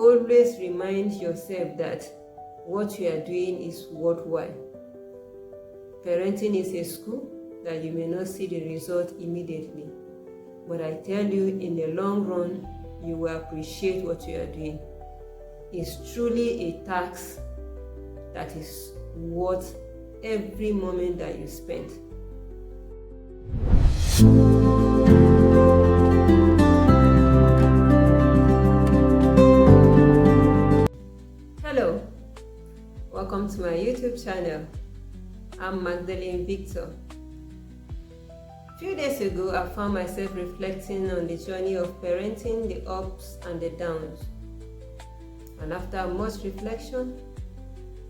always remind yourself that what you are doing is worthwhile. Parenting is a school that you may not see the result immediately, but I tell you, in the long run, you will appreciate what you are doing. It's truly a task that is worth every moment that you spend. Hello, welcome to my YouTube channel. I'm Magdalene Victor. A few days ago, I found myself reflecting on the journey of parenting, the ups and the downs. And after much reflection,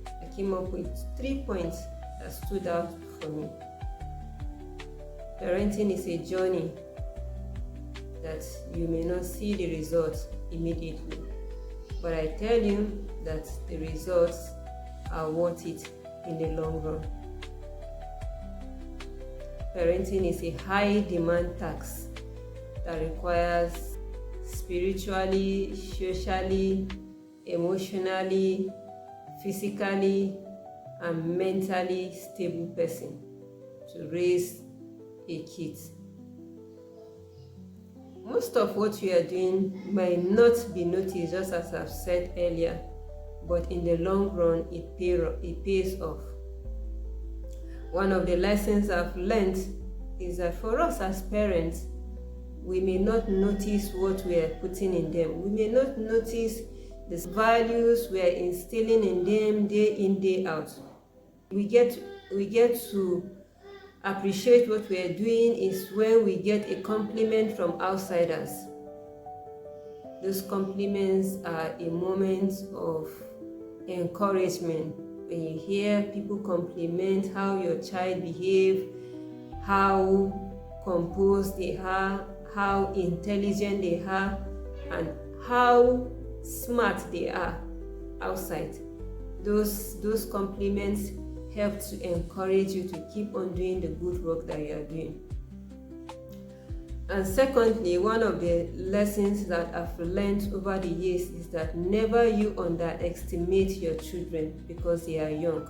I came up with 3 points that stood out for me. Parenting is a journey that you may not see the results immediately, but I tell you that the results are worth it in the long run. Parenting is a high demand task that requires spiritually, socially, emotionally, physically, and mentally stable person to raise a kid. Most of what you are doing might not be noticed, just as I've said earlier, but in the long run, it pays off. One of the lessons I've learned is that for us as parents, we may not notice what we are putting in them. We may not notice the values we are instilling in them day in, day out. We get to appreciate what we are doing is when we get a compliment from outsiders. Those compliments are a moment of encouragement. When you hear people compliment how your child behaves, how composed they are, how intelligent they are, and how smart they are outside, those compliments help to encourage you to keep on doing the good work that you are doing. And secondly, one of the lessons that I've learned over the years is that never you underestimate your children because they are young.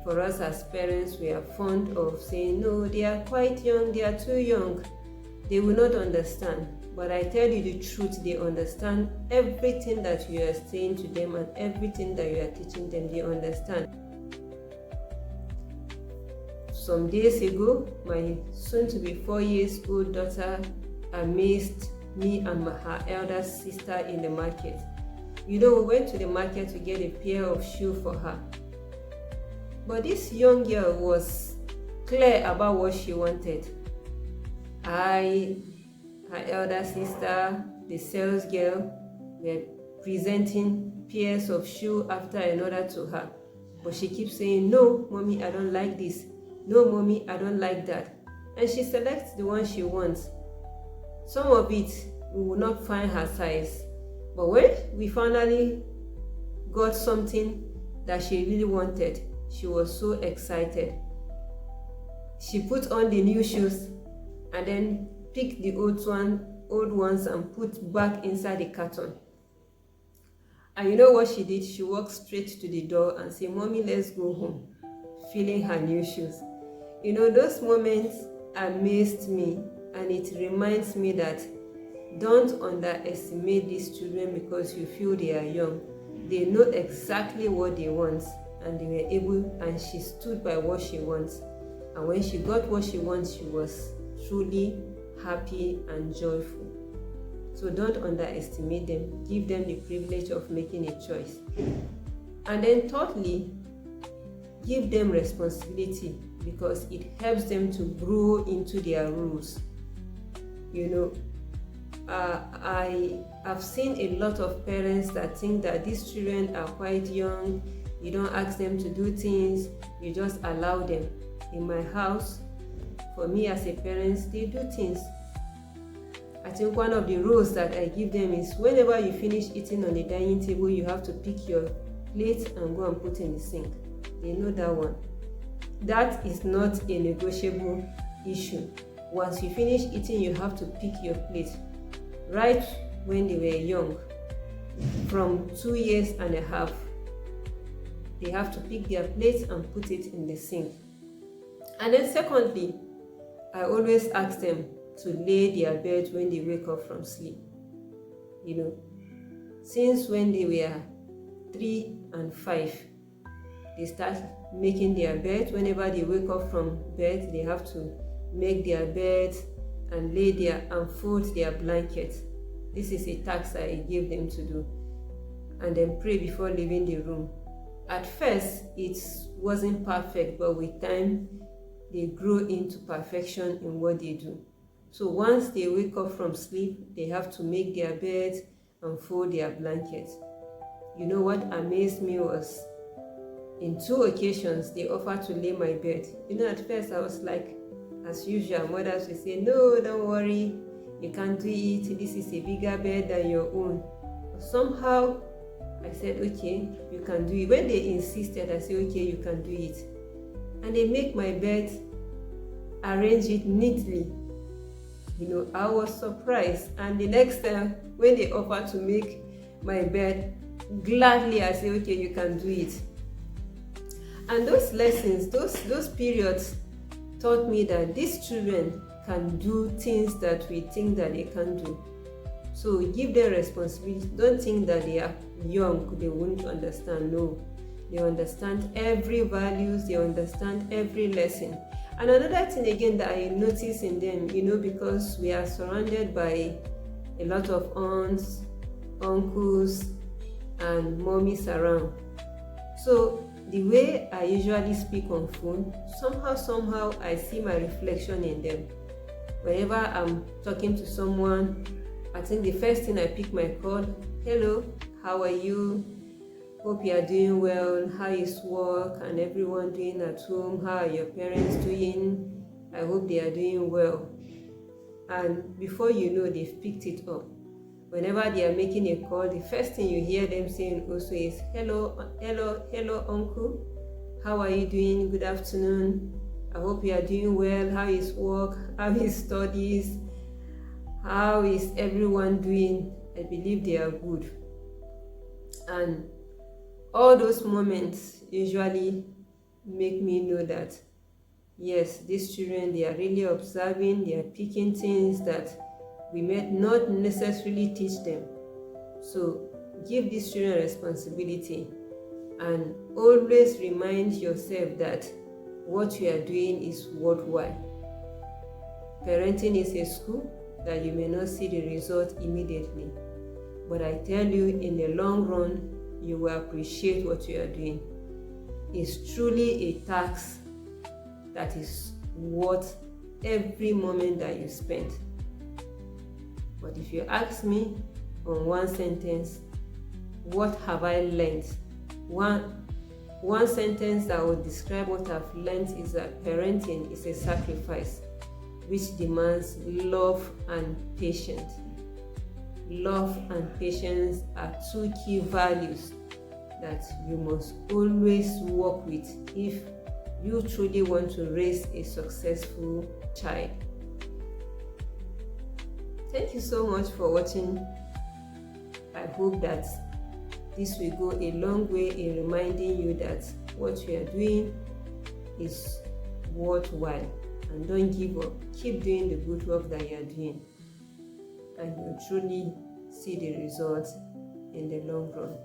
For us as parents, we are fond of saying, no, they are quite young, they are too young, they will not understand. But I tell you the truth, they understand everything that you are saying to them and everything that you are teaching them, they understand. Some days ago, my soon-to-be 4-year-old daughter amazed me and her elder sister in the market. We went to the market to get a pair of shoes for her. But this young girl was clear about what she wanted. Her elder sister, the sales girl, were presenting pairs of shoes after another to her. But she keeps saying, no, mommy, I don't like this. No, mommy, I don't like that. And she selects the one she wants. Some of it, we will not find her size. But when we finally got something that she really wanted, she was so excited. She put on the new shoes and then picked the old ones and put back inside the carton. And you know what she did? She walked straight to the door and said, mommy, let's go home, feeling her new shoes. Those moments amazed me, and it reminds me that don't underestimate these children because you feel they are young. They know exactly what they want, and they were able, and she stood by what she wants. And when she got what she wants, she was truly happy and joyful. So don't underestimate them. Give them the privilege of making a choice. And then thirdly, give them responsibility because it helps them to grow into their roles. I've seen a lot of parents that think that these children are quite young. You don't ask them to do things, you just allow them. In my house, for me as a parent, they do things. I think one of the rules that I give them is whenever you finish eating on the dining table, you have to pick your plate and go and put in the sink. They know that one. That is not a negotiable issue. Once you finish eating, you have to pick your plate. Right when they were young, from 2 years and a half, they have to pick their plates and put it in the sink. And then secondly, I always ask them to lay their bed when they wake up from sleep. Since when they were 3 and 5, they start making their bed. Whenever they wake up from bed, they have to make their bed and lay and fold their blankets. This is a task I give them to do. And then pray before leaving the room. At first, it wasn't perfect, but with time, they grow into perfection in what they do. So once they wake up from sleep, they have to make their bed and fold their blankets. You know what amazed me was, in 2 occasions, they offered to lay my bed. At first I was like, as usual, mothers will say, no, don't worry, you can't do it, this is a bigger bed than your own. But somehow, I said, okay, you can do it. When they insisted, I said, okay, you can do it. And they make my bed, arrange it neatly. I was surprised. And the next time, when they offered to make my bed, gladly I said, okay, you can do it. And those lessons, those periods taught me that these children can do things that we think that they can't do. So give them responsibility. Don't think that they are young, they won't understand. No, they understand every values, they understand every lesson. And another thing again that I notice in them, because we are surrounded by a lot of aunts, uncles, and mommies around. So the way I usually speak on phone, somehow I see my reflection in them. Whenever I'm talking to someone, I think the first thing I pick my call, hello, how are you? Hope you are doing well. How is work and everyone doing at home? How are your parents doing? I hope they are doing well. And before you know, they've picked it up. Whenever they are making a call, the first thing you hear them saying also is, hello, uncle. How are you doing? Good afternoon. I hope you are doing well. How is work? How is studies? How is everyone doing? I believe they are good. And all those moments usually make me know that, yes, these children, they are really observing, they are picking things that we may not necessarily teach them. So give these children responsibility and always remind yourself that what you are doing is worthwhile. Parenting is a school that you may not see the result immediately, but I tell you, in the long run, you will appreciate what you are doing. It's truly a task that is worth every moment that you spend. But if you ask me on one sentence, what have I learned? One sentence that would describe what I've learned is that parenting is a sacrifice which demands love and patience. Love and patience are 2 key values that you must always work with if you truly want to raise a successful child. Thank you so much for watching. I hope that this will go a long way in reminding you that what you are doing is worthwhile, and don't give up. Keep doing the good work that you are doing, and you'll truly see the results in the long run.